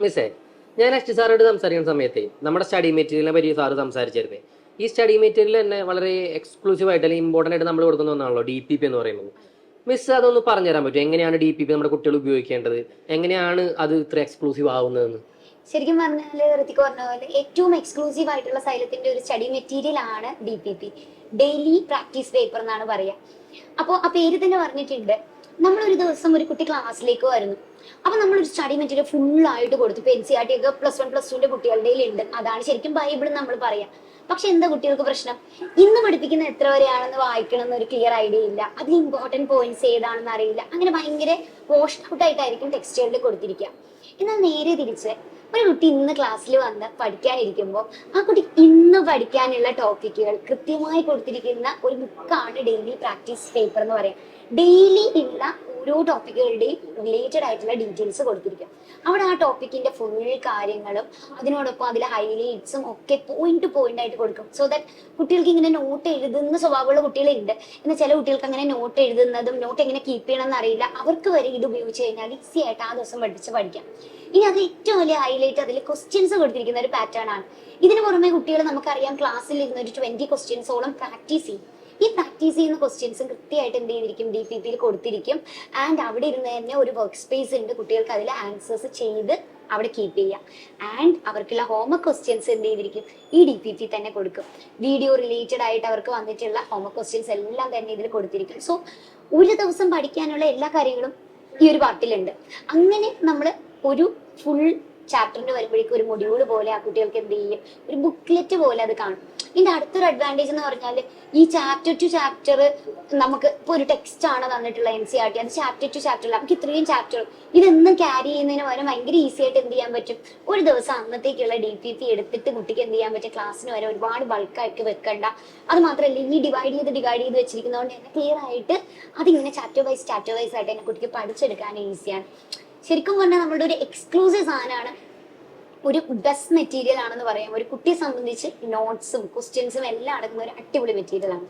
മിസ്സേ, ഞാൻ S T സാറോട് സംസാരിക്കുന്ന സമയത്ത് നമ്മുടെ സ്റ്റഡി മെറ്റീരിയലിനെ പറ്റി സാറ് സംസാരിച്ചിരുന്നേ. ഈ സ്റ്റഡി മെറ്റീരിയൽ തന്നെ വളരെ എക്സ്ക്ലൂസീവ് ആയിട്ട് അല്ലെങ്കിൽ ഇമ്പോർട്ടൻ്റ് ആയിട്ട് നമ്മൾ കൊടുക്കുന്ന ഒന്നാണല്ലോ DPP എന്ന് പറയുന്നത്. മിസ് അതൊന്ന് പറഞ്ഞുതരാൻ പറ്റും, എങ്ങനെയാണ് DPP നമ്മുടെ കുട്ടികൾ ഉപയോഗിക്കേണ്ടത്, എങ്ങനെയാണ് അത് ഇത്ര എക്സ്ക്ലൂസീവ് ആവുന്നതെന്ന്? ശരിക്കും പറഞ്ഞാല് ഋതിക് പറഞ്ഞ പോലെ ഏറ്റവും എക്സ്ക്ലൂസീവ് ആയിട്ടുള്ള സൈലത്തിന്റെ ഒരു സ്റ്റഡി മെറ്റീരിയൽ ആണ് DPP, ഡെയിലി പ്രാക്ടീസ് പേപ്പർ എന്നാണ് പറയാ. അപ്പോൾ ആ പേര് തന്നെ പറഞ്ഞിട്ടുണ്ട്. നമ്മളൊരു ദിവസം ഒരു കുട്ടി ക്ലാസ്സിലേക്ക് വരുന്നു, അപ്പൊ നമ്മളൊരു സ്റ്റഡി മെറ്റീരിയൽ ഫുൾ ആയിട്ട് കൊടുത്തു. ഇപ്പൊ NCERT ഒക്കെ +1 +2 കുട്ടികളുടെ ഉണ്ട്, അതാണ് ശരിക്കും ബൈബിൾ നമ്മൾ പറയാം. പക്ഷെ എന്താ കുട്ടികൾക്ക് പ്രശ്നം? ഇന്ന് പഠിപ്പിക്കുന്ന എത്ര വരെയാണെന്ന് വായിക്കണം എന്നൊരു ക്ലിയർ ഐഡിയ ഇല്ല, അതിൽ ഇമ്പോർട്ടന്റ് പോയിന്റ്സ് ഏതാണെന്ന് അറിയില്ല. അങ്ങനെ ഭയങ്കര വാഷ്ഡ് ഔട്ട് ആയിട്ടായിരിക്കും ടെക്സ്റ്റുകളിൽ കൊടുത്തിരിക്കുക. എന്നാൽ നേരെ തിരിച്ച് ഒരു കുട്ടി ഇന്ന് ക്ലാസ്സിൽ വന്ന് പഠിക്കാനിരിക്കുമ്പോൾ ആ കുട്ടി ഇന്ന് പഠിക്കാനുള്ള ടോപ്പിക്കുകൾ കൃത്യമായി കൊടുത്തിരിക്കുന്ന ഒരു ബുക്കാണ് ഡെയിലി പ്രാക്ടീസ് പേപ്പർ എന്ന് പറയാം. ഡെയിലി ഉള്ള ഓരോ ടോപ്പിക്കുകളുടെയും റിലേറ്റഡ് ആയിട്ടുള്ള ഡീറ്റെയിൽസ് കൊടുത്തിരിക്കുക. അവിടെ ആ ടോപ്പിക്കിന്റെ ഫുൾ കാര്യങ്ങളും അതിനോടൊപ്പം അതിലെ ഹൈലൈറ്റ്സും ഒക്കെ പോയിന്റ് ടു പോയിന്റ് ആയിട്ട് കൊടുക്കും. സോ ദാറ്റ് കുട്ടികൾക്ക് ഇങ്ങനെ നോട്ട് എഴുതുന്ന സ്വഭാവമുള്ള കുട്ടികളുണ്ട്. എന്നാൽ ചില കുട്ടികൾക്ക് അങ്ങനെ നോട്ട് എഴുതുന്നതും നോട്ട് എങ്ങനെ കീപ്പ് ചെയ്യണമെന്ന് അറിയില്ല. അവർക്ക് വരെ ഇത് ഉപയോഗിച്ച് കഴിഞ്ഞാൽ ഈസി ആയിട്ട് ആ ദിവസം പഠിക്കാം. ഇനി അത് ഏറ്റവും വലിയ ഹൈലൈറ്റ് അതിൽ ക്വസ്റ്റ്യൻസ് കൊടുത്തിരിക്കുന്ന ഒരു പാറ്റേൺ ആണ്. ഇതിന് പുറമെ കുട്ടികൾ നമുക്കറിയാം ക്ലാസ്സിൽ ഇരുന്ന് ഒരു 20 ക്വസ്റ്റ്യൻസോളം പ്രാക്ടീസ് ചെയ്യും. ഈ പ്രാക്ടീസ് ചെയ്യുന്ന ക്വസ്റ്റ്യൻസും കൃത്യമായിട്ട് എന്ത് ചെയ്തിരിക്കും, DPPയിൽ കൊടുത്തിരിക്കും. ആൻഡ് അവിടെ ഇരുന്ന് തന്നെ ഒരു വർക്ക് സ്പേസ് ഉണ്ട്, കുട്ടികൾക്ക് അതിൽ ആൻസേഴ്സ് ചെയ്ത് അവിടെ കീപ്പ് ചെയ്യാം. ആൻഡ് അവർക്കുള്ള ഹോംവർക്ക് ക്വസ്റ്റ്യൻസ് എന്ത് ചെയ്തിരിക്കും, ഈ DPP തന്നെ കൊടുക്കും. വീഡിയോ റിലേറ്റഡ് ആയിട്ട് അവർക്ക് വന്നിട്ടുള്ള ഹോംവർക്ക് ക്വസ്റ്റ്യൻസ് എല്ലാം തന്നെ ഇതിൽ കൊടുത്തിരിക്കും. സോ ഒരു ദിവസം പഠിക്കാനുള്ള എല്ലാ കാര്യങ്ങളും ഈ ഒരു പാർട്ടിലുണ്ട്. അങ്ങനെ നമ്മൾ ഒരു ഫുൾ ചാപ്റ്ററിന് വരുമ്പോഴേക്കും ഒരു മൊഡ്യൂൾ പോലെ ആ കുട്ടികൾക്ക് എന്ത് ചെയ്യും, ഒരു ബുക്ക്ലെറ്റ് പോലെ അത് കാണും. ഇതിന്റെ അടുത്തൊരു അഡ്വാൻറ്റേജ് എന്ന് പറഞ്ഞാൽ ഈ ചാപ്റ്റർ ടു ചാപ്റ്റർ നമുക്ക് ഇപ്പൊ ഒരു ടെക്സ്റ്റ് ആണ് തന്നിട്ടുള്ള NCERT, അത് ചാപ്റ്റർ ടു ചാപ്റ്റർ നമുക്ക് ഇത്രയും ചാപ്റ്റർ ഇതൊന്നും ക്യാരി ചെയ്യുന്നതിന് പകരം ഭയങ്കര ഈസി ആയിട്ട് എന്ത് ചെയ്യാൻ പറ്റും, ഒരു ദിവസം അന്നത്തേക്കുള്ള DPP എടുത്തിട്ട് കുട്ടിക്ക് എന്ത് ചെയ്യാൻ പറ്റും, ക്ലാസ്സിന് വരെ ഒരുപാട് ബൾക്കായിട്ട് വെക്കണ്ട. അത് മാത്രമല്ല ഈ ഡിവൈഡ് ചെയ്ത് വെച്ചിരിക്കുന്നതുകൊണ്ട് തന്നെ ക്ലിയർ ആയിട്ട് അതിങ്ങനെ ചാപ്റ്റർ വൈസ് ആയിട്ട് തന്നെ കുട്ടിക്ക് പഠിച്ചെടുക്കാൻ ഈസിയാണ്. ശരിക്കും പറഞ്ഞാൽ നമ്മളുടെ ഒരു എക്സ്ക്ലൂസീവ് സാധനമാണ്, ഒരു ബെസ്റ്റ് മെറ്റീരിയൽ ആണെന്ന് പറയാം. ഒരു കുട്ടിയെ സംബന്ധിച്ച് നോട്ട്സും ക്വസ്റ്റ്യൻസും എല്ലാം അടങ്ങുന്ന ഒരു അടിപൊളി മെറ്റീരിയൽ ആണ്.